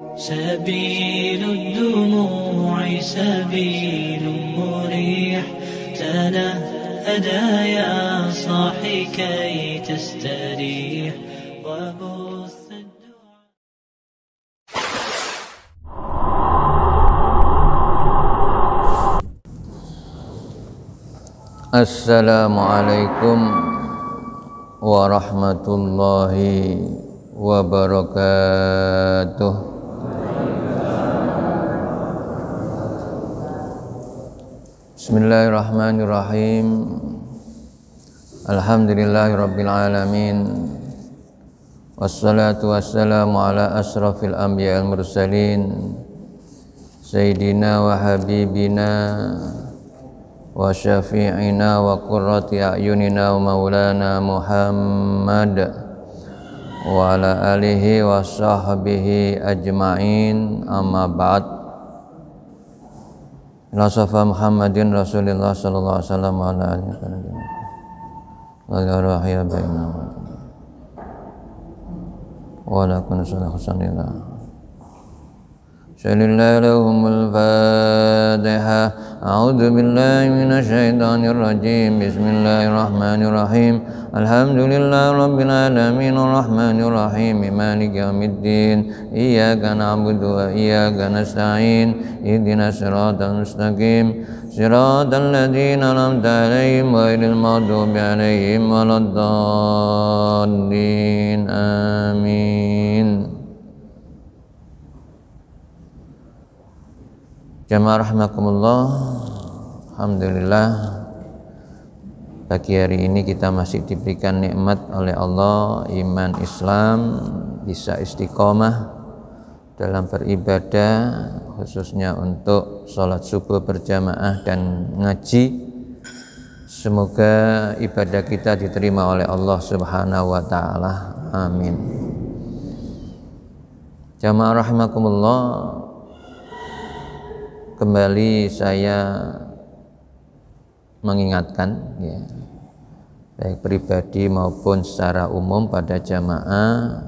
سبيل الدموع سبيل مريح تنهدى يا صاحي كي تستريح وبث الدعاء. Assalamualaikum warahmatullahi wabarakatuh. Bismillahirrahmanirrahim. Alhamdulillahirabbil alamin. Wassalatu wassalamu ala asrafil anbiya'il mursalin sayyidina wa habibina wa syafi'ina wa qurrati a'yunina wa maulana Muhammad wa ala alihi wa sahbihi ajma'in, amma ba'd. Ila safa Muhammadin Rasulillah sallallahu alaihi wasallam wa ala alihi wa rahya bainana wa la kun sallallahu Shalillahi lahumul Fatiha. A'udzu billahi minasy syaithanir rajim. Bismillahirrahmanirrahim. Alhamdulillahi rabbil alamin arrahmanir rahim maliki yaumiddin. Iyyaka na'budu wa iyyaka nasta'in. Ihdinas siratal mustaqim. Siratal ladzina an'amta 'alaihim ghairil maghdubi 'alaihim waladdallin. Amin. Jamaah rahimakumullah, alhamdulillah pagi hari ini kita masih diberikan nikmat oleh Allah, iman Islam, bisa istiqomah dalam beribadah, khususnya untuk sholat subuh berjamaah dan ngaji. Semoga ibadah kita diterima oleh Allah Subhanahu wa ta'ala, amin. Jamaah rahimakumullah, kembali saya mengingatkan, ya, baik pribadi maupun secara umum pada jamaah,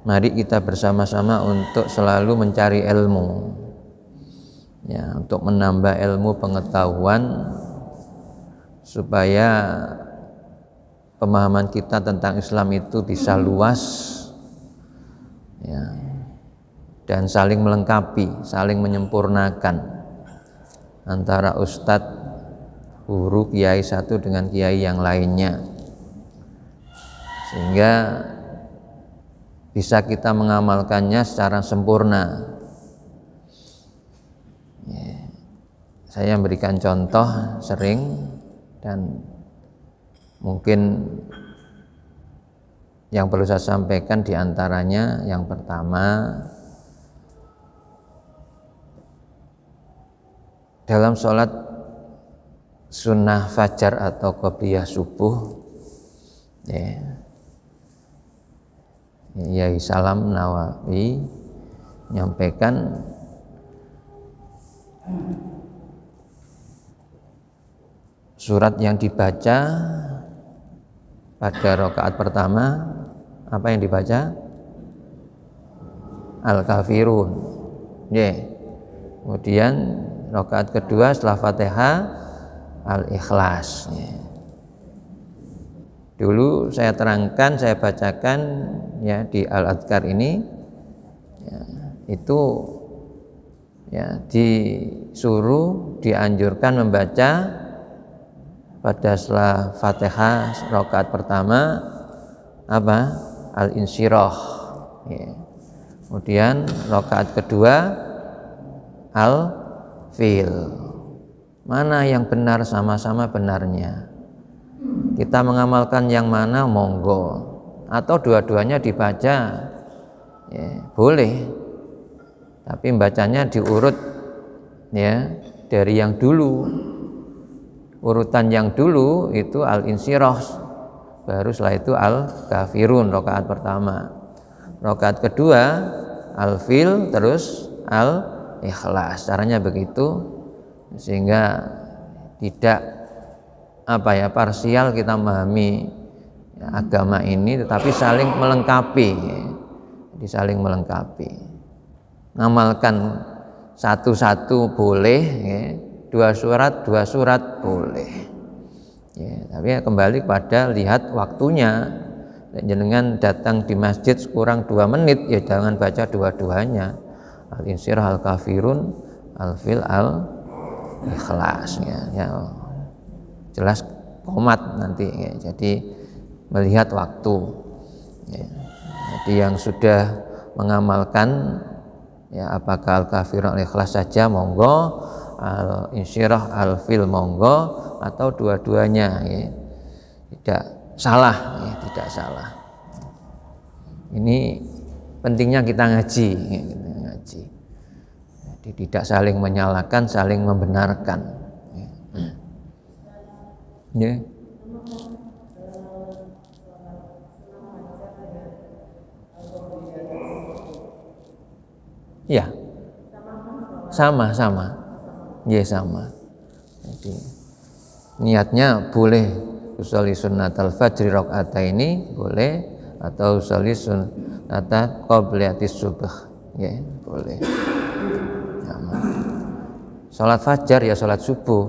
mari kita bersama-sama untuk selalu mencari ilmu, ya, untuk menambah ilmu pengetahuan supaya pemahaman kita tentang Islam itu bisa luas, ya, dan saling melengkapi, saling menyempurnakan antara ustadz, guru, kiai satu dengan kiai yang lainnya, sehingga bisa kita mengamalkannya secara sempurna. Saya memberikan contoh sering, dan mungkin yang perlu saya sampaikan diantaranya, yang pertama, dalam sholat sunnah fajar atau qobliyah subuh, ya, Yai Salam Nawawi menyampaikan surat yang dibaca pada rakaat pertama, apa yang dibaca? Al-Kafirun, ya. Kemudian rakaat kedua setelah Fatihah Al-Ikhlas. Dulu saya terangkan, saya bacakan, ya, di Al-Adhkar ini, ya, itu, ya, disuruh, dianjurkan membaca pada setelah Fatihah rakaat pertama apa? Al-Insyirah, ya. Kemudian rakaat kedua Al-Fil. Mana yang benar? Sama-sama benarnya. Kita mengamalkan yang mana, monggo, atau dua-duanya dibaca, ya, boleh, tapi bacanya diurut, ya, dari yang dulu. Urutan yang dulu itu Al-Insyirah, baru setelah itu Al-Kafirun rakaat pertama. Rakaat kedua Al-Fil, terus Al-Ikhlas. Caranya begitu, sehingga tidak parsial kita memahami agama ini, tetapi saling melengkapi. disaling melengkapi. Ngamalkan satu-satu boleh, ya. Dua surat boleh. Ya, tapi kembali pada lihat waktunya. Jenengan datang di masjid kurang 2 menit, ya jangan baca dua-duanya. Al-Insyirah, Al-Kafirun, Al-Fil, Al-Ikhlas, ya. Jelas komat nanti, ya. Jadi melihat waktu, ya. Jadi yang sudah mengamalkan, ya, apakah Al-Kafirun, Al-Ikhlas saja monggo, Al-Insyirah, Al-Fil monggo, atau dua-duanya, ya. Tidak salah, ya, tidak salah. Ini pentingnya kita ngaji, ya, ngaji. Jadi tidak saling menyalahkan, saling membenarkan, ya. Ya. Ya, sama. Ya, sama. Jadi niatnya boleh usolli sunnatal fajri rakaataini boleh, atau usolli sunnata qobliyatis subuh, ya boleh. Sama. Salat fajar ya salat subuh,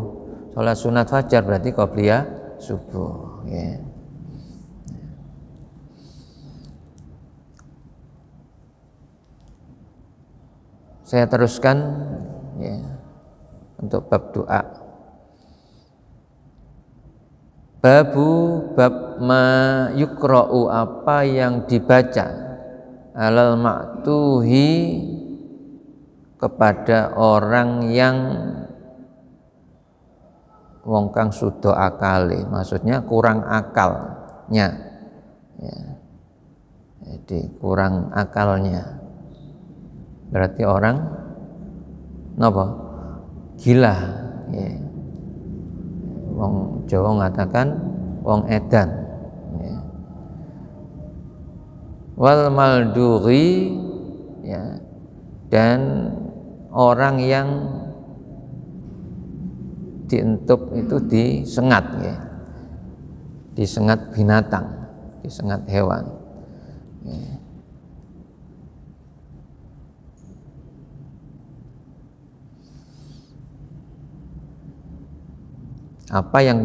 salat sunat fajar berarti qobliyah subuh, ya. Saya teruskan, ya, untuk bab doa. Bab ma yukra'u, apa yang dibaca, alal ma'tuhi, kepada orang yang wong kang sudo akale, maksudnya kurang akalnya, ya. Jadi kurang akalnya berarti orang napa? Gila, ya. Wong Jawa mengatakan wong edan, ya. Wal maldughi, ya, dan orang yang dientuk itu disengat, ya. Disengat binatang, disengat hewan, ya. Apa yang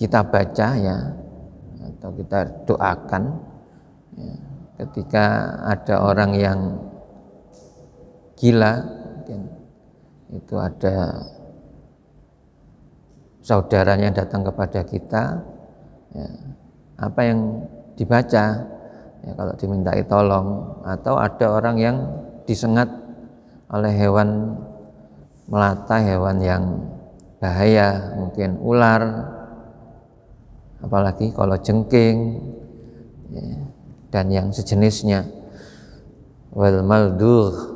kita baca, ya, atau kita doakan, ya, ketika ada orang yang gila, mungkin itu ada saudaranya datang kepada kita, ya, apa yang dibaca, ya, kalau dimintai tolong, atau ada orang yang disengat oleh hewan melata, hewan yang bahaya, mungkin ular, apalagi kalau jengking, ya, dan yang sejenisnya, wal maldugh.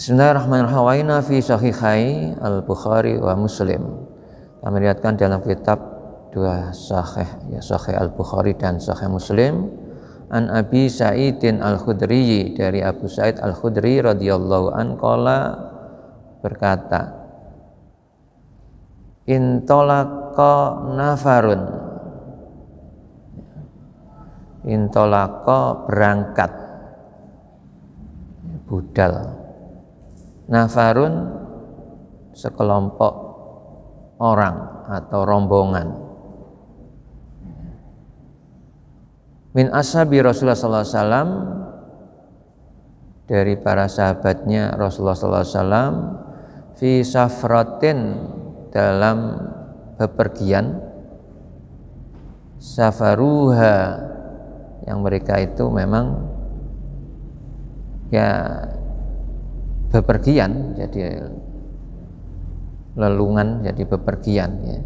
Bismillahirrahmanirrahim. Wa fi sahihai Al-Bukhari wa Muslim. Kami lihatkan dalam kitab dua sahih, ya, Sahih Al-Bukhari dan Sahih Muslim, an Abi Sa'idin Al-Khudri, dari Abu Sa'id Al-Khudri radhiyallahu an, qala, berkata, intolaqa nafarun, intolaqa berangkat, budal, nafarun sekelompok orang atau rombongan, min ashabi Rasulullah sallallahu alaihi wasallam, dari para sahabatnya Rasulullah sallallahu alaihi wasallam, fi safratin, dalam bepergian, safaruha, yang mereka itu memang, ya, bepergian, jadi lelungan, jadi bepergian, ya.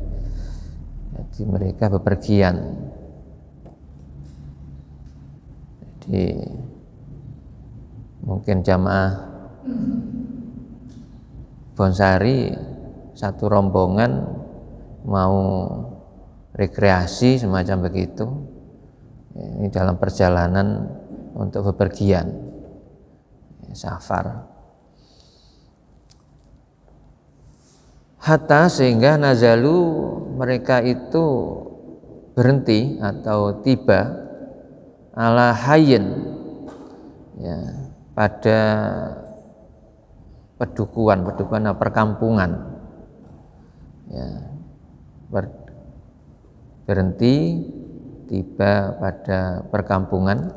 Jadi mereka bepergian. Jadi mungkin jamaah Bonsari satu rombongan mau rekreasi semacam begitu, ini dalam perjalanan untuk bepergian, safar. Hatta, sehingga nazalu, mereka itu berhenti atau tiba ala hayyin, ya, pada pedukuhan perkampungan, ya, berhenti tiba pada perkampungan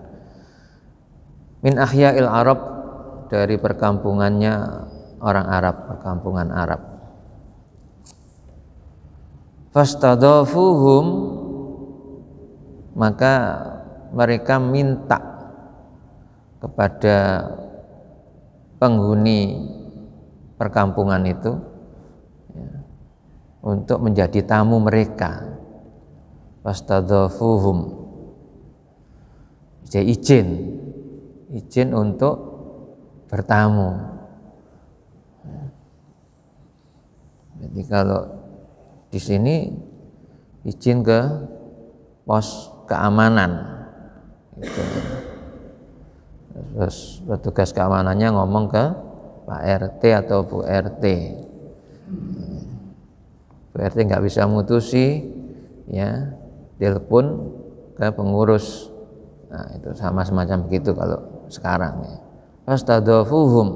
min ahya'il Arab, dari perkampungannya orang Arab, perkampungan Arab. Fastadhafuhum, maka mereka minta kepada penghuni perkampungan itu, ya, untuk menjadi tamu mereka. Fastadhafuhum, jadi izin untuk bertamu. Jadi kalau di sini izin ke pos keamanan, gitu. Terus petugas keamanannya ngomong ke Pak RT atau Bu RT. Bu RT nggak bisa mutusi, ya, telepon ke pengurus. Nah, itu sama semacam begitu kalau sekarang, ya. Fastadhafuhum,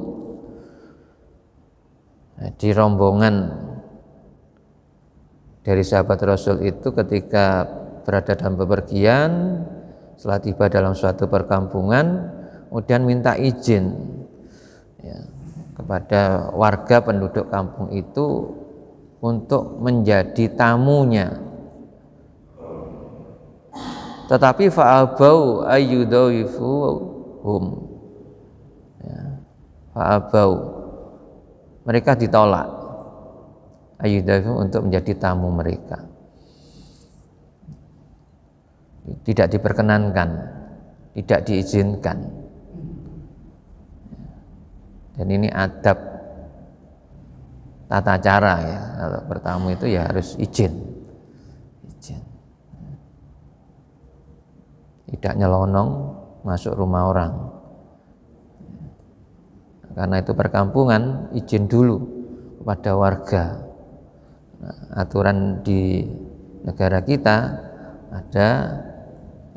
di rombongan dari sahabat Rasul itu ketika berada dalam bepergian, setelah tiba dalam suatu perkampungan, kemudian minta izin, ya, kepada warga penduduk kampung itu untuk menjadi tamunya. Tetapi fa'abau ayyudhawifuhum, ya, fa'abau, mereka ditolak ayyudhawifuhum, untuk menjadi tamu mereka. Tidak diperkenankan, tidak diizinkan. Dan ini adab tata cara, ya, kalau bertamu itu ya harus izin. Tidak nyelonong masuk rumah orang. Karena itu perkampungan, izin dulu kepada warga. Nah, aturan di negara kita ada,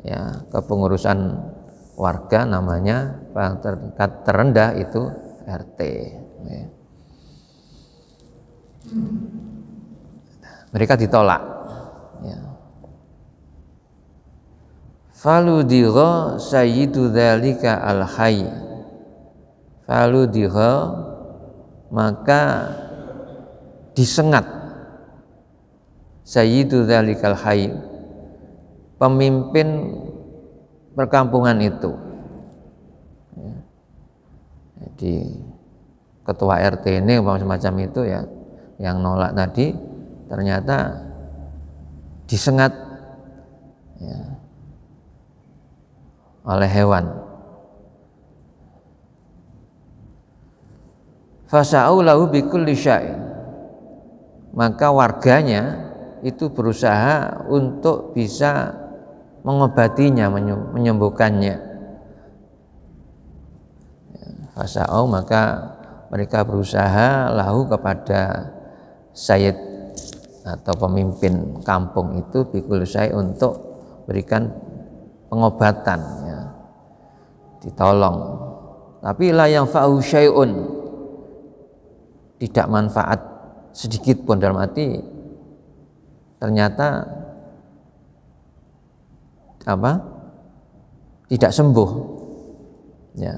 ya, kepengurusan warga, namanya tingkat terendah itu RT, ya. Mereka ditolak, ya. Faludhiha sayyidu dzalika al-hayy, faludhiha, maka disengat sayyidu dzalikal hayy, pemimpin perkampungan itu, ya. Jadi ketua RT ini semacam itu, ya, yang nolak tadi ternyata disengat, ya, oleh hewan. Fasa'u lahu bikulli syai'in, maka warganya itu berusaha untuk bisa mengobatinya, menyembuhkannya. Fasa'u, maka mereka berusaha lahu, kepada sayyid atau pemimpin kampung itu, bikulli syai', untuk berikan pengobatan, ya, ditolong. Tapi la yanfa'u syai'un, tidak manfaat sedikit pun, dalam arti ternyata tidak sembuh, ya.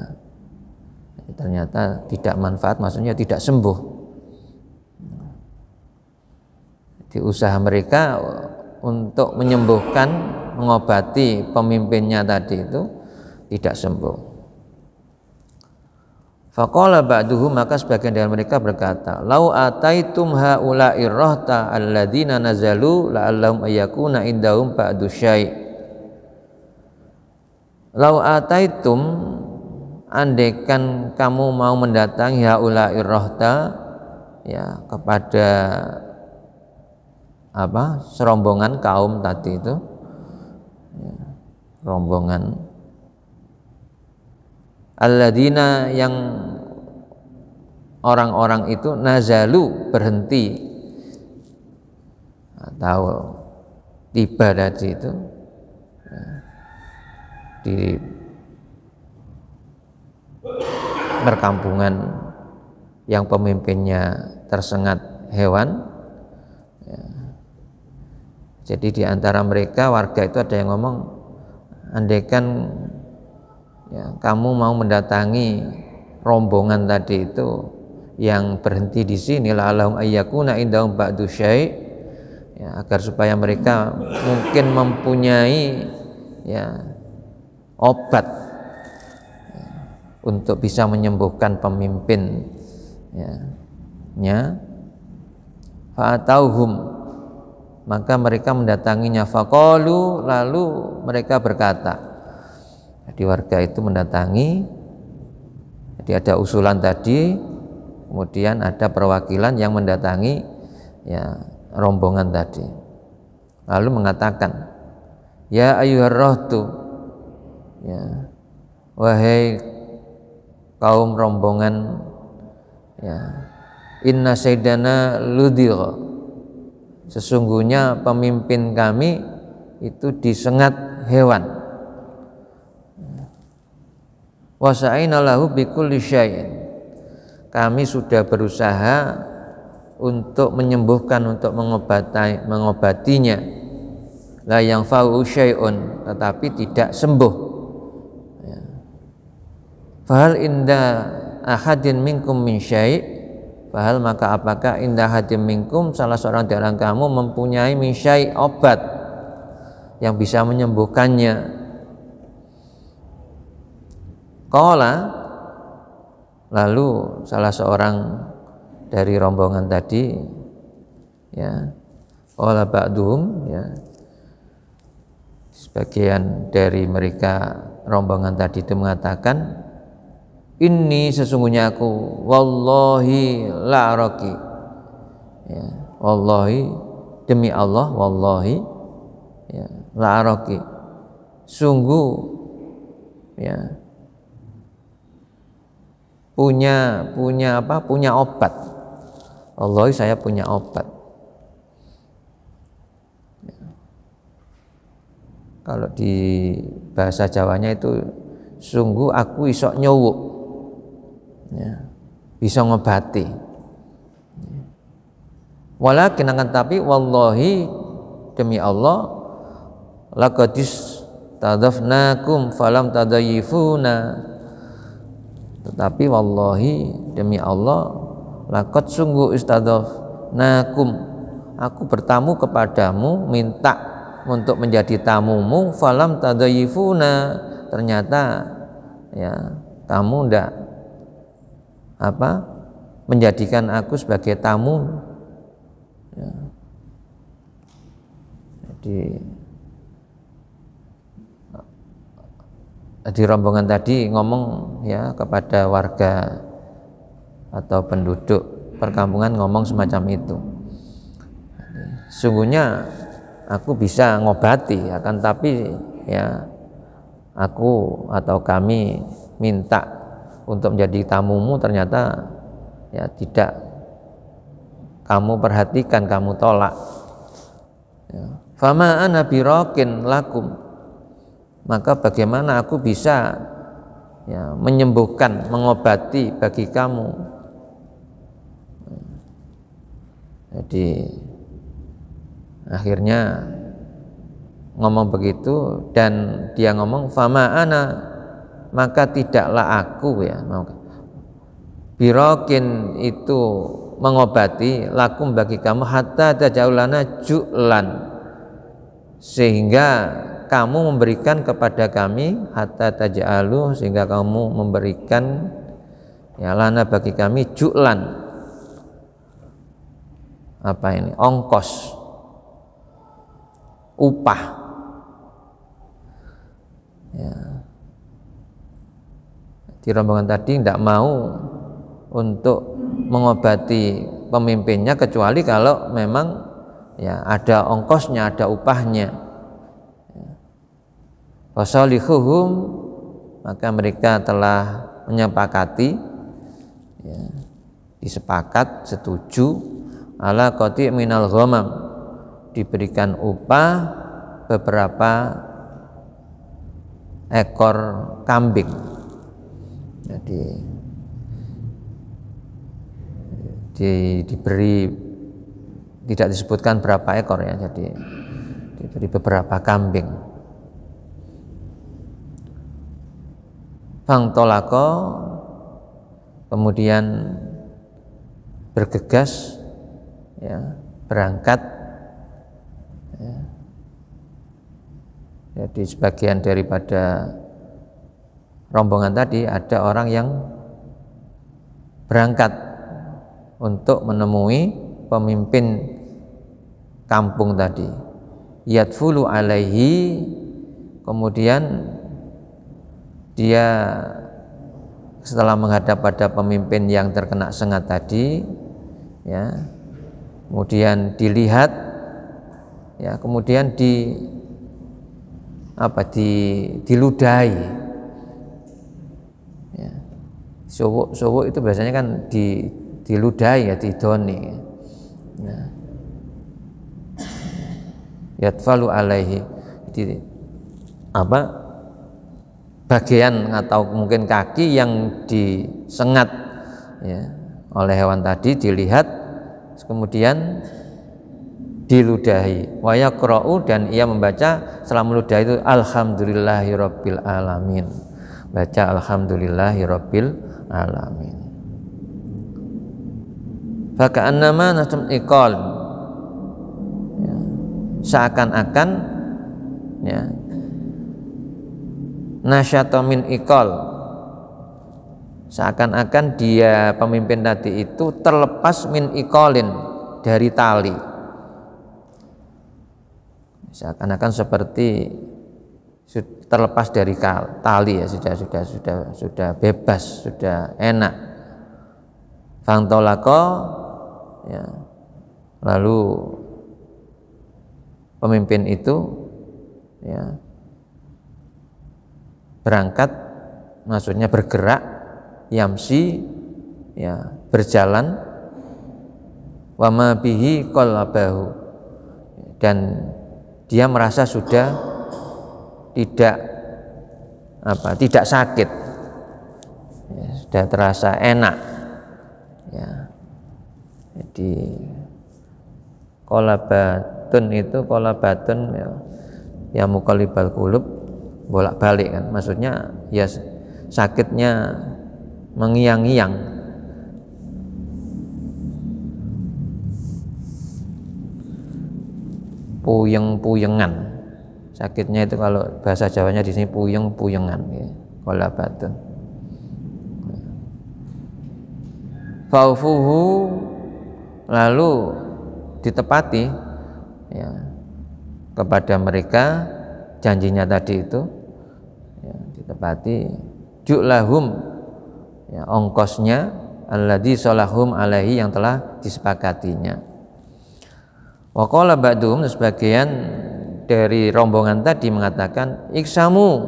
Ternyata tidak manfaat, maksudnya tidak sembuh. Di usaha mereka untuk menyembuhkan, mengobati pemimpinnya tadi itu tidak sembuh. Faqala ba'duhum, maka sebagian dari mereka berkata, lau ataitum haula'i rahta alladzina nazalu la'allahum ayyakuna indahum ba'du syai'. Lau ataitum, andaikan kamu mau mendatangi haula'i rahta, ya, kepada serombongan kaum tadi itu, ya, rombongan alladzina, yang orang-orang itu nazalu, berhenti atau tiba tadi itu di perkampungan yang pemimpinnya tersengat hewan, ya. Jadi di antara mereka warga itu ada yang ngomong, andaikan ya, kamu mau mendatangi rombongan tadi itu yang berhenti di sini, la'allahum ayyakuna indahum ba'du syai', ya, agar supaya mereka mungkin mempunyai ya obat ya, untuk bisa menyembuhkan pemimpin ya, fa'atauhum, maka mereka mendatanginya, faqalu, lalu mereka berkata, jadi warga itu mendatangi, jadi ada usulan tadi, kemudian ada perwakilan yang mendatangi ya rombongan tadi, lalu mengatakan, ya ayyuhar rahtu, ya wahai kaum rombongan, ya inna sayyidana ludhigha, sesungguhnya pemimpin kami itu disengat hewan, wa sa'ina lahu bikulli syai'in, kami sudah berusaha untuk menyembuhkan, untuk mengobatinya, la yang fa'u syai'un, tetapi tidak sembuh. Fahal inda ahadin minkum min syai', fahal maka apakah inda ahadin minkum, salah seorang dari kamu mempunyai min syai', obat yang bisa menyembuhkannya. Qala, lalu salah seorang dari rombongan tadi, ya, qala ba'duhum, ya, sebagian dari mereka rombongan tadi itu mengatakan, ini sesungguhnya aku, wallahi la araki, ya, wallahi demi Allah, wallahi ya, la araki, sungguh ya punya apa, punya obat, wallahi saya punya obat. Ya. Kalau di bahasa Jawanya itu sungguh aku isok nyowuk, ya, bisa ngobati. Walakin akan tapi wallahi demi Allah, laqadis tadafnakum falam tadayifuna, tetapi wallahi demi Allah, laqad sungguh istadafnakum, aku bertamu kepadamu, minta untuk menjadi tamumu, falam tadayifuna, ternyata ya kamu ndak apa menjadikan aku sebagai tamu, ya. Jadi rombongan tadi ngomong ya kepada warga atau penduduk perkampungan, ngomong semacam itu, sungguhnya aku bisa ngobati, akan tapi ya aku atau kami minta untuk menjadi tamumu, ternyata ya tidak kamu perhatikan, kamu tolak. Ya. Fama ana birakin lakum, maka bagaimana aku bisa ya menyembuhkan, mengobati bagi kamu. Jadi akhirnya ngomong begitu, dan dia ngomong fama ana, maka tidaklah aku, ya, birokin itu mengobati, lakum bagi kamu, hatta tajaulana ju'lan, sehingga kamu memberikan kepada kami, hatta taj'alu, sehingga kamu memberikan ya lana bagi kami, ju'lan, apa ini, ongkos, upah, ya. Di rombongan tadi tidak mau untuk mengobati pemimpinnya kecuali kalau memang ya ada ongkosnya, ada upahnya. Wasalihuhum, maka mereka telah menyepakati, ya, disepakat, setuju, ala qati' minal ghamam, diberikan upah beberapa ekor kambing. Jadi diberi, tidak disebutkan berapa ekor ya, jadi diberi beberapa kambing. Fangtolako, kemudian bergegas ya, berangkat ya. Jadi sebagian daripada rombongan tadi ada orang yang berangkat untuk menemui pemimpin kampung tadi. Yadfulu alaihi, kemudian dia setelah menghadap pada pemimpin yang terkena sengat tadi ya, kemudian dilihat ya, kemudian diludahi ya. Suwuk itu biasanya kan diludahi ya, didoni ya. Yadfalu alaihi, bagian atau mungkin kaki yang disengat ya, oleh hewan tadi dilihat, kemudian diludahi. Wa yaqra'u, dan ia membaca setelah meludahi itu alhamdulillahirabbil alamin, baca alhamdulillahirabbil alamin. Fa ka'annama nasam iqal ya, seakan-akan ya, nasyata min iqal, seakan-akan dia pemimpin tadi itu terlepas min iqalin, dari tali, seakan-akan seperti terlepas dari tali ya, sudah bebas, sudah enak. Fangtolako ya, lalu pemimpin itu ya berangkat, maksudnya bergerak, yamsi ya, berjalan, wama bihi qalabahu, dan dia merasa sudah tidak sakit ya, sudah terasa enak ya. Jadi qalabatun ya muqallibal qulub, bolak-balik kan, maksudnya ya sakitnya mengiang-iang. Puyeng-puyengan, sakitnya itu kalau bahasa Jawanya di sini puyeng-puyengan ya, qalabatun. Faufuhu, lalu ditepati ya, kepada mereka janjinya tadi itu ya, ditepati. Ju'lahum ya, ongkosnya, alladzi salahum alaihi, yang telah disepakatinya. Wa qala ba'dhum, sebagian dari rombongan tadi mengatakan iksamu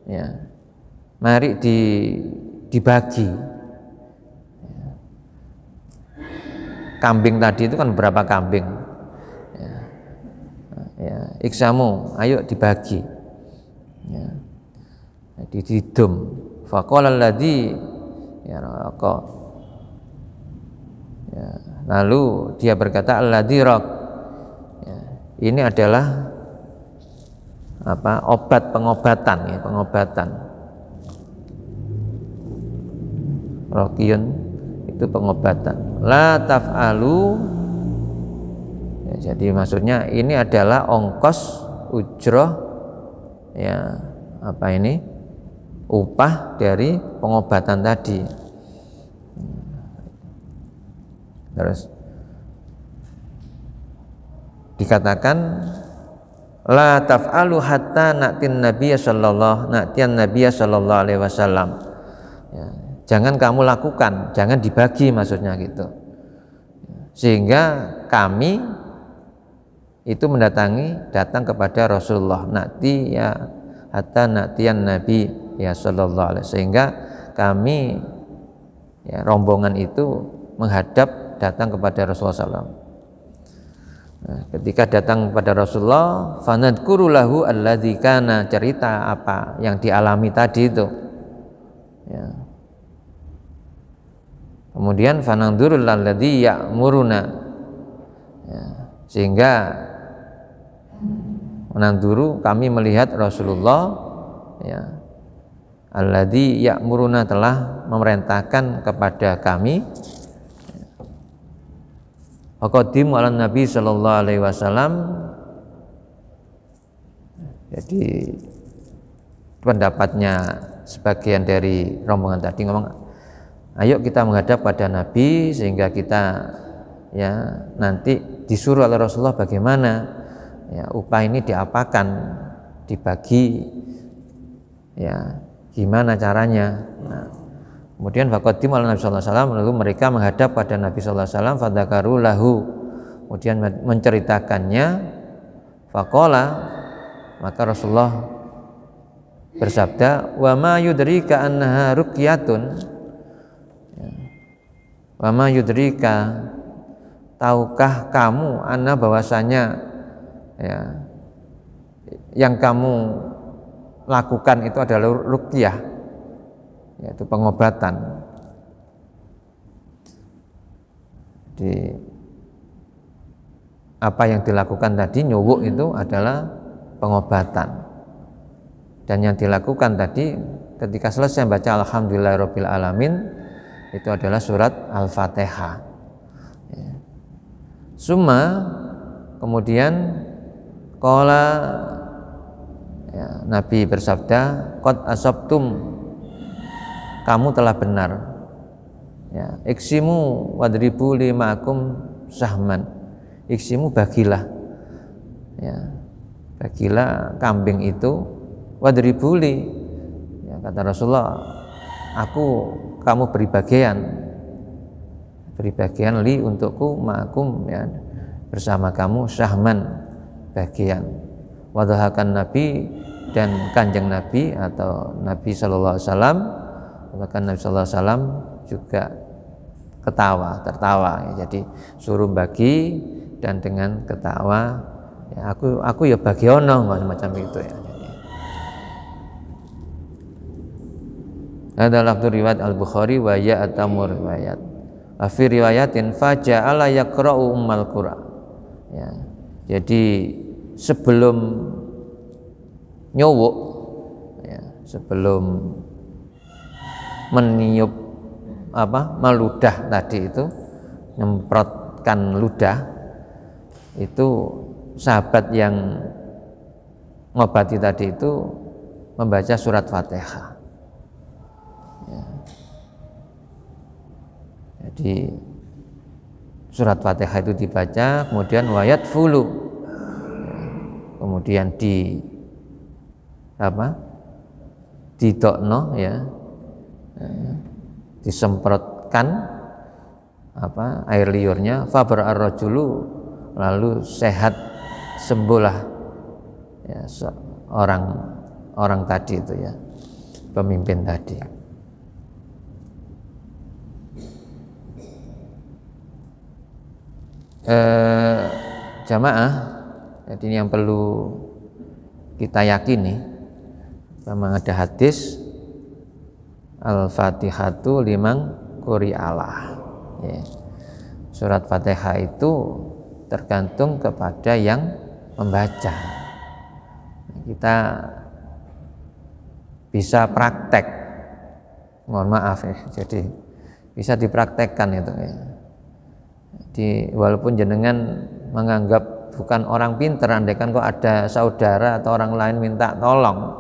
ya, mari dibagi ya. Kambing tadi itu kan berapa kambing ya, iksamu, ayo dibagi ya, dididum. Faqala alladzi ya, ya, lalu dia berkata alladzi raq ya, ini adalah pengobatan ya, pengobatan. Raqiyun itu pengobatan. La taf'alu ya, jadi maksudnya ini adalah ongkos ujroh ya, upah dari pengobatan tadi. Terus dikatakan la taf'alu hatta na'tiyan nabiyya sallallahu alaihi wasallam ya, jangan kamu lakukan, jangan dibagi, maksudnya gitu, sehingga kami itu datang kepada Rasulullah, hatta na'tiyan nabi ya sallallahu alaihi, sehingga kami ya, rombongan itu datang kepada Rasulullah SAW. ketika datang pada Rasulullah, fanadkuru lahu alladzi kana, cerita apa yang dialami tadi itu. Ya. Kemudian fanandurul alladzi ya'muruna. Ya. Sehingga menanduru, kami melihat Rasulullah, ya, alladzi ya'muruna, telah memerintahkan kepada kami. Faqaddimu ala Nabi sallallahu alaihi wasallam. Jadi pendapatnya sebagian dari rombongan tadi ngomong, ayo kita menghadap pada Nabi sehingga kita, ya, nanti disuruh oleh Rasulullah bagaimana, ya, upah ini diapakan, dibagi, ya, gimana caranya. Nah, kemudian faqaddimu ala Nabi sallallahu alaihi wasallam, lalu mereka menghadap pada Nabi sallallahu alaihi wasallam, fadzakaru lahu, kemudian menceritakannya. Faqala, maka Rasulullah bersabda, wa ma yudrika annaha ruqyatun. Wa ma yudrika, tahukah kamu, anna, bahwasanya, ya, yang kamu lakukan itu adalah ruqyah, yaitu pengobatan. Jadi apa yang dilakukan tadi, nyuwuk, itu adalah pengobatan. Dan yang dilakukan tadi ketika selesai baca alhamdulillahirabbil alamin, itu adalah surat Al-Fatihah. Ya. Summa, kemudian qala, ya, Nabi bersabda, qad asabtum, kamu telah benar. Ya, iksimu wadribu limakum sahman. Iksimu, bagilah, ya, bagilah kambing itu, wadribuli, ya, kata Rasulullah, kamu beri bagian li, untukku, ma'akum, ya, bersama kamu, sahman, bagian. Wadhahakan Nabi, dan kanjeng Nabi atau Nabi sallallahu alaihi wasallam, bahkan Nabi sallallahu alaihi wasallam juga tertawa, ya. Jadi suruh bagi dan dengan ketawa, ya, aku ya bagi ono, macam itu, ya. Ada lafzu riwayat Al-Bukhari wa ya atamur riwayat. Wa fi riwayatin faja'ala yaqra'u ummal qura. Ya. Jadi sebelum nyuwuk, ya, sebelum meniup meludah tadi itu, nyemprotkan ludah, itu sahabat yang ngobati tadi itu membaca surat Fatihah. Ya. Jadi surat Fatihah itu dibaca, kemudian wayat fulu, ya, kemudian didokno, ya, disemprotkan air liurnya, fabar ar-rajulu, lalu sehat, sembuhlah, ya, orang tadi itu, ya, pemimpin tadi. Jamaah, jadi ini yang perlu kita yakini, memang ada hadis Al-Fatihatu liman quri'alah, ya. Surat Fatihah itu tergantung kepada yang membaca. Kita bisa praktek, mohon maaf, ya, jadi bisa dipraktekkan itu, ya. Jadi walaupun jenengan menganggap bukan orang pinter, andaikan kok ada saudara atau orang lain minta tolong,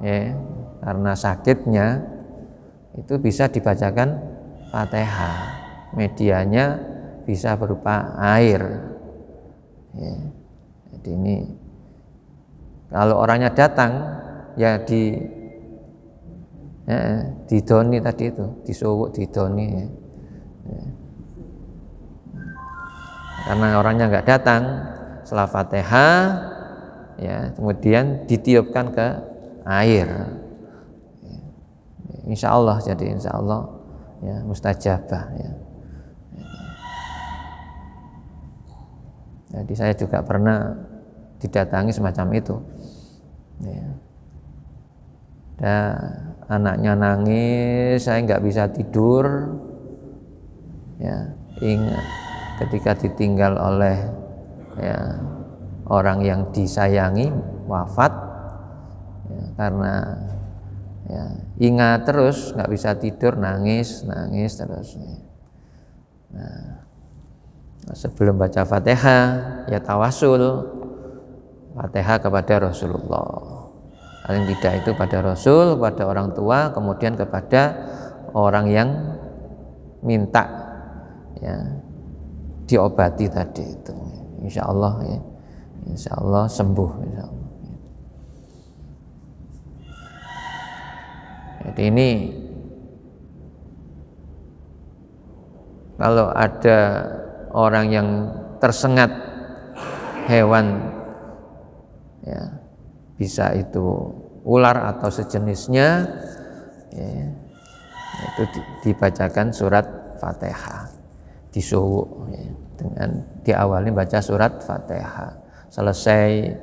ya, karena sakitnya, itu bisa dibacakan Fatihah. Medianya bisa berupa air, ya. Jadi ini kalau orangnya datang, ya didoni tadi itu, disuwuk, didoni, ya. Ya. Karena orangnya nggak datang, setelah Fatihah, ya, kemudian ditiupkan ke air. Insya Allah, jadi insya Allah, ya, mustajabah, ya. Jadi saya juga pernah didatangi semacam itu. Ya. Dan anaknya nangis, saya nggak bisa tidur. Ya, ingat ketika ditinggal oleh ya, orang yang disayangi wafat, ya, karena ya, ingat terus, nggak bisa tidur, nangis terus. Nah, sebelum baca Fatihah ya tawasul Fatihah kepada Rasulullah. Paling tidak itu pada Rasul, pada orang tua, kemudian kepada orang yang minta ya diobati tadi itu. Insya Allah ya, insya Allah sembuh. Insya Allah. Jadi ini kalau ada orang yang tersengat hewan ya, bisa itu ular atau sejenisnya ya, itu dibacakan surat Fatihah, disuwuk ya, dengan diawali baca surat Fatihah, selesai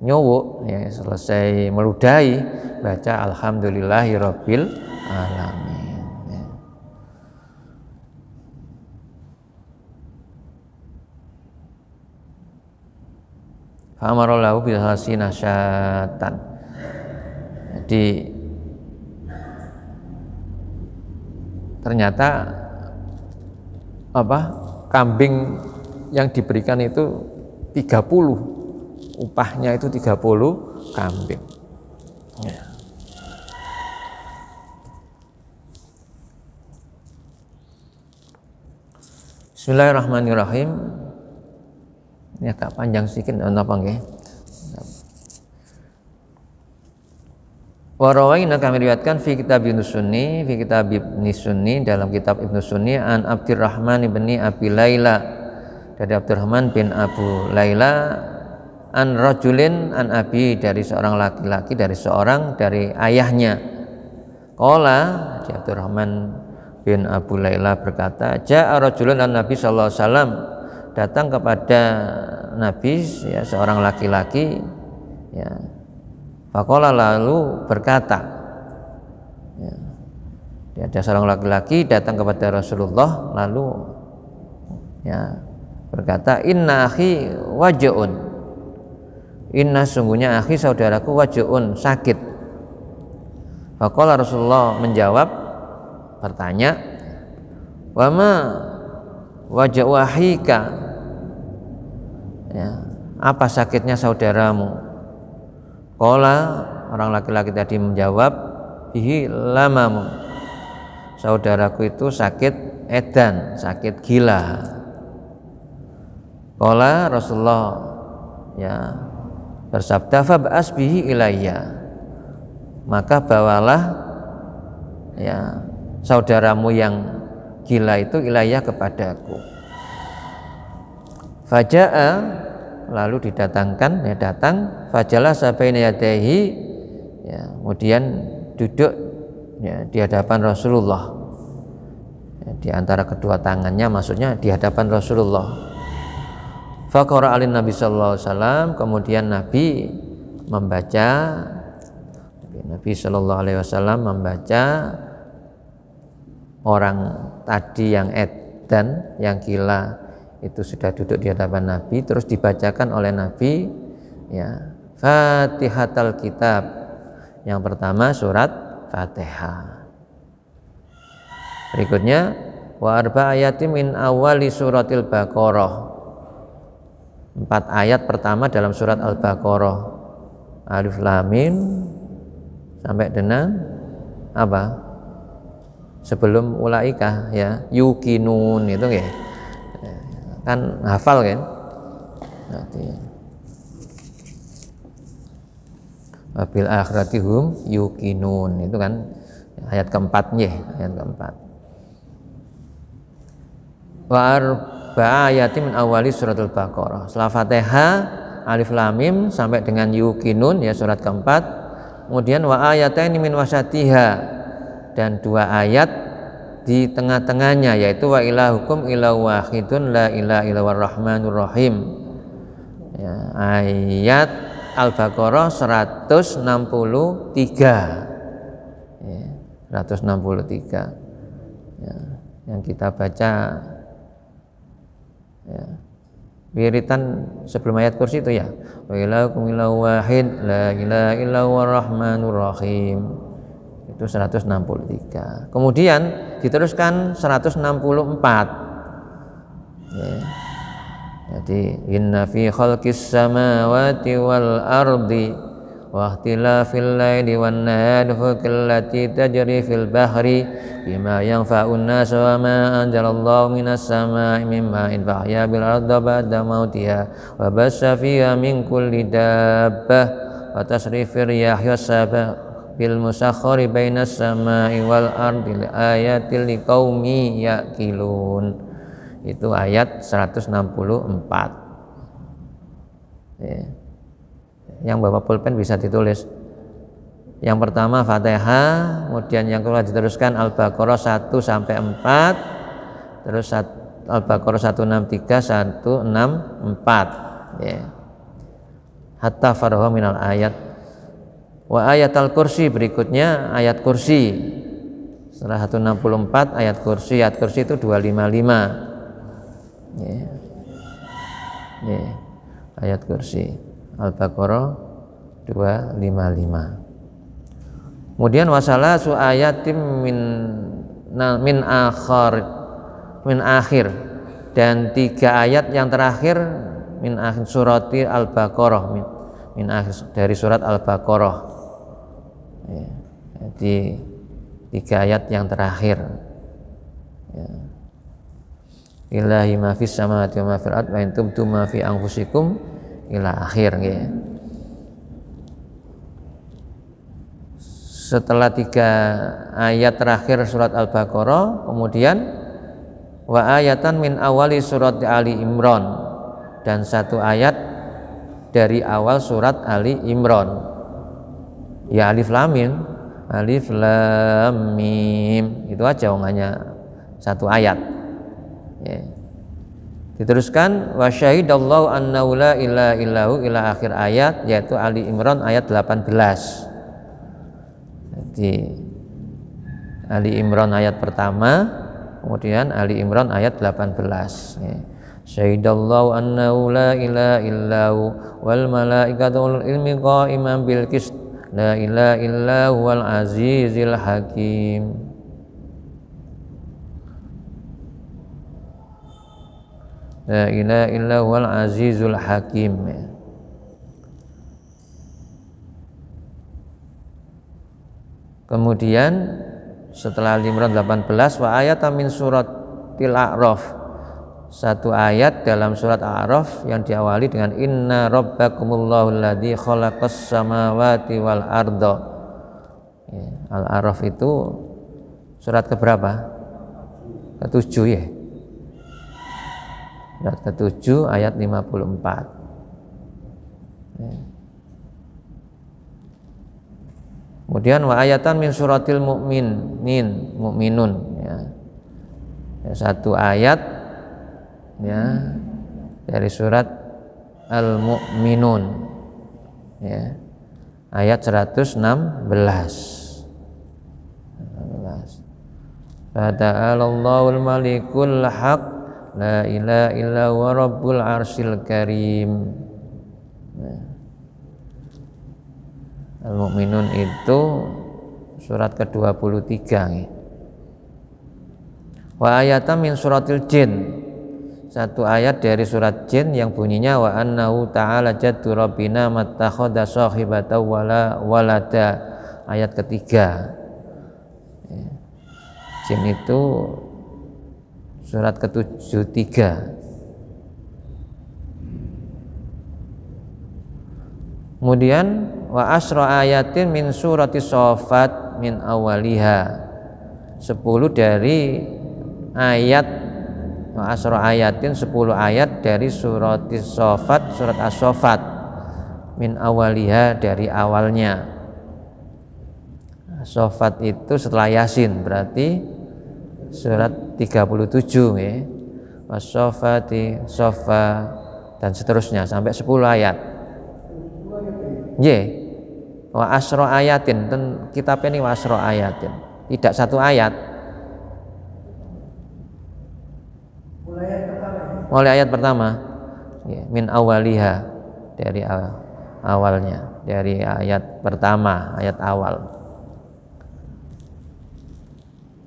nyuwuk ya, selesai meludahi baca alhamdulillahirabbil alamin ya. Fa'amarallahu bilhasi nasyatan. Jadi ternyata kambing yang diberikan itu 30, upahnya itu 30 kambing ya. Bismillahirrahmanirrahim. Ini agak panjang sedikit, apa nggih? Wa rawaina kami riwayatkan fi kitab Ibnu Sunni, dalam kitab Ibnu Sunni an Abdurrahman bin Abi Laila, dari Abdurrahman bin Abu Laila, an rajulin an abi, dari seorang laki-laki, dari ayahnya. Qala, Abdurrahman bin Abu Laila berkata, ja'a rajulun an Nabi sallallahu alaihi wasallam, datang kepada Nabi ya, seorang laki-laki ya. Faqala, lalu berkata ya, ada seorang laki-laki datang kepada Rasulullah lalu ya berkata, inna akhi waj'un, inna sungguhnya akhi saudaraku waj'un, sakit. Faqala, Rasulullah menjawab, bertanya, wama waj'u akhika, ya, apa sakitnya saudaramu? Qala, orang laki-laki tadi menjawab, bihi lamamu, saudaraku itu sakit edan, sakit gila. Qala, Rasulullah ya bersabda, fab'as bihi ilayya, maka bawalah ya saudaramu yang gila itu ilayya kepadaku. Faja'a, lalu didatangkan, ya datang, fajalasa baina yadayhi, ya kemudian duduk ya di hadapan Rasulullah, ya, di antara kedua tangannya, maksudnya di hadapan Rasulullah. Faqara alin Nabi sallallahu alaihi wasallam, kemudian Nabi sallallahu alaihi wasallam membaca orang tadi yang edan, yang gila itu sudah duduk di hadapan Nabi, terus dibacakan oleh Nabi ya Fatihatul Kitab, yang pertama surat Fatihah. Berikutnya wa arba ayatin min awali suratil Baqarah, 4 ayat pertama dalam surat Al-Baqarah, Alif Lam Mim sampai dengan apa? Sebelum ulaika ya, yuqinun itu ya. Kan hafal kan? Nanti wabil akhirati hum yuqinun, itu kan ayat keempatnya, ayat keempat. Wa arba ayatin min awali suratul Baqarah, setelah Fatihah Alif Lam Mim sampai dengan yuqinun ya, surat keempat. Kemudian wa ayataini min wasatiha, dan 2 ayat di tengah-tengahnya, yaitu wa ilahukum ilahu wahidun la ilaha illallahur rahmanur rahim. Ya, ayat Al-Baqarah 163. Ya, 163. Ya, yang kita baca ya, wiritan sebelum ayat kursi itu ya. Wa ilahukum ilahu wahid la ilaha illa huwar rahmanur rahim. Itu 163. Kemudian diteruskan 164. Ya. Jadi inna fi khalqis samawati wal ardi wa ikhtilafil laili wan nahari fulkil lati tajri fil bahri bima yanfa'un nas wa ma anzalallahu minas samaa'i min ma'in fahya bil ardi ba'da mautiha wa bassa fiha min kulli dabbah wa tasrifir riyah wasaba bil musakhkhari bainas samaa'i wal ardi ayatil liqaumi yaqilun. Itu ayat 164. Ya. Yang bawa pulpen bisa ditulis. Yang pertama Fatihah, kemudian yang kedua diteruskan Al-Baqarah 1 sampai 4, terus Al-Baqarah 163 164. Ya. Hatta faragha minal ayat. Wa ayat al-kursi berikutnya ayat kursi. Setelah 164 ayat kursi itu 255. Ya. Ya. Ayat kursi Al-Baqarah 255. Kemudian wasalasu ayatim min akhir dan 3 ayat yang terakhir min akhir surati Al-Baqarah min akhir dari surat Al-Baqarah. Ya. Jadi 3 ayat yang terakhir. Ya. Ilahi ma fis samawati wa ma fil ardi wa in tubdu ma fi anfusikum ila akhir ya. Setelah 3 ayat terakhir surat Al-Baqarah, kemudian wa ayatan min awali surat Ali Imran dan 1 ayat dari awal surat Ali Imran. Ya alif lam mim itu aja hanya 1 ayat. Ya. Diteruskan wa syahidallahu annahu la ilaha illahu ila akhir ayat, yaitu Ali Imran ayat 18. Jadi Ali Imran ayat pertama, kemudian Ali Imran ayat 18. Ya. Syahidallahu annahu la ilaha illahu wal malaikatu wal ilmi qa'iman bil qist la ilaha illahu wal azizil hakim. La ilaha illa huwal azizul hakim. Kemudian setelah Al-Imran 18 wa ayatan min suratil A'raf, 1 ayat dalam surat A'raf yang diawali dengan inna rabbakumullahu alladzi khalaqas samawati wal arda. Ya, Al-A'raf itu surat keberapa? Ke-7 ya. Surat ke-7 ayat 54. Ya. Kemudian wa ayatan min suratil mu'minun ya. 1 ayat ya dari surat Al-Mu'minun ya. Ayat 116. Fata'alallahul malikul haq la ilaha illa huwa rabbul arsyil karim. Al-Mu'minun itu surat ke-23. Wa ayatan min suratil jin, 1 ayat dari surat jin yang bunyinya wa annahu ta'ala jaddu rabbina mattakhadha sahibatan wala walada, ayat ketiga. Jin itu surat ke-73. Kemudian wa asra ayatin min surati Shaffat min awaliha, 10 dari ayat wa asra ayatin 10 ayat dari surati Shaffat, surat As-Shaffat min awaliha dari awalnya. Shaffat itu setelah Yasin, berarti surat 37 ya. Wassafati saffa dan seterusnya sampai 10 ayat. Nggih. Wa asro ayatin, dan kitab ini wa asro ayatin. Tidak satu ayat. Mulai ayat pertama. Min awaliha, dari awalnya, dari ayat pertama, ayat awal.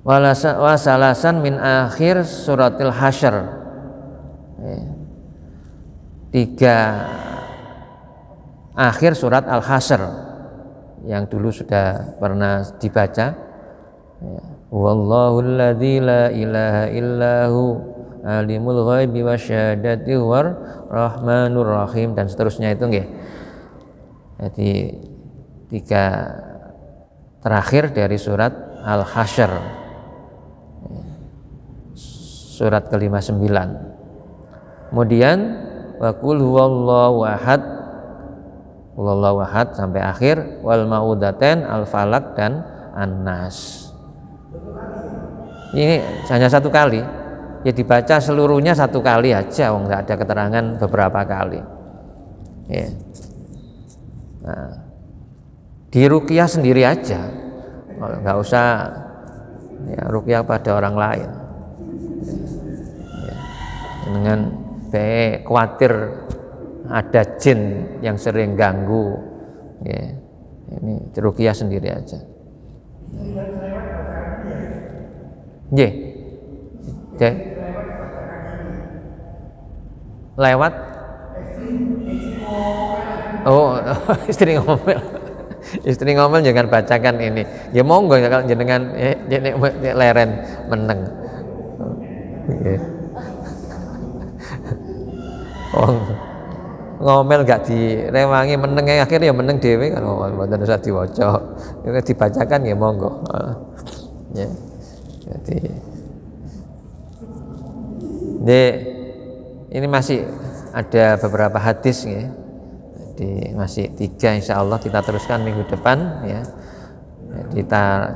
Wasalasan min akhir suratil hasyr. 3 akhir surat Al-Hasyr yang dulu sudah pernah dibaca. Wallahul ladzi la ilaha illahu alimul ghaibi wasyahadati war rahmanur rahim, dan seterusnya itu nggih. Jadi 3 terakhir dari surat Al-Hasyr, surat ke-59. Kemudian wa qul huwallahu ahad, Wallahu ahad sampai akhir, wal maudaten, al-falak dan an-nas. Ini hanya 1 kali. Ya dibaca seluruhnya 1 kali aja, nggak ada keterangan beberapa kali. Ya. Nah, di ruqyah sendiri aja, nggak usah ya, ruqyah pada orang lain. Ya. Dengan khawatir ada jin yang sering ganggu, ya. Ini ruqyah sendiri aja. Nggih. Lewat istri ngomel. Istri ngomel jangan bacakan ini. Ya monggo kalau jenengan leren meneng. Ngomel gak direwangi meneng, akhirnya ya meneng dhewe kan mboten usah diwaca. Nek dibacakan ya monggo. Ya. Jadi ini masih ada beberapa hadis ya. Jadi masih 3, insya Allah kita teruskan minggu depan ya. Jadi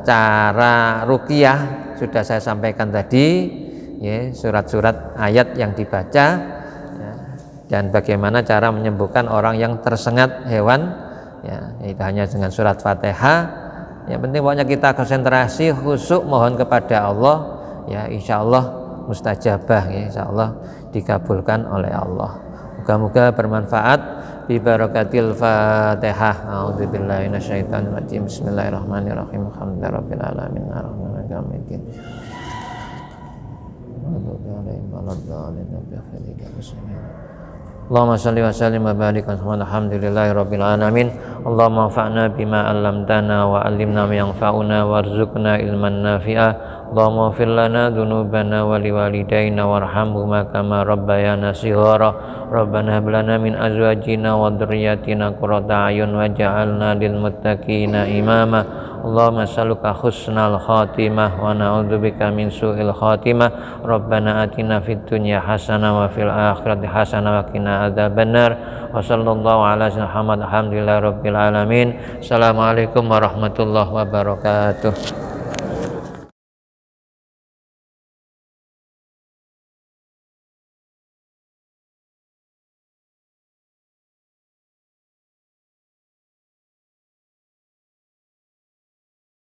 cara ruqyah sudah saya sampaikan tadi ya, surat-surat ayat yang dibaca ya, dan bagaimana cara menyembuhkan orang yang tersengat hewan ya, itu hanya dengan surat Fatihah. Yang penting pokoknya kita konsentrasi khusyuk mohon kepada Allah ya, insya Allah mustajabah ya, insya Allah dikabulkan oleh Allah. Moga-moga bermanfaat. Bi barakatil Fatihah. A'udzubillahi minasyaitonir rajim. Bismillahirrahmanirrahim. Alhamdulillahirabbil alamin. Arrahmanirrahim. Maliki Allahumma shalli wa sallim wa barik alhamdulillahi rabbil alamin. Allahumma anfa'na bima 'allamtana wa 'allimna ma yanfa'una warzuqna ilman nafi'a. Allahumma ighfir lana dzunubana wa liwalidayna warhamhuma kama rabbayana shighara. Rabbana hab lana min azwajina wa dhurriyyatina qurrata a'yun waj'alna lil muttaqina imama. Allahumma as'aluka husnal khatimah wa na'udzubika min su'il khatimah. Rabbana atina fid dunya hasanah wa fil akhirati hasanah wa qina adzabannar. Wa sallallahu ala sayyidina Muhammad. Alhamdulillahirabbil alamin. Assalamualaikum warahmatullahi wabarakatuh.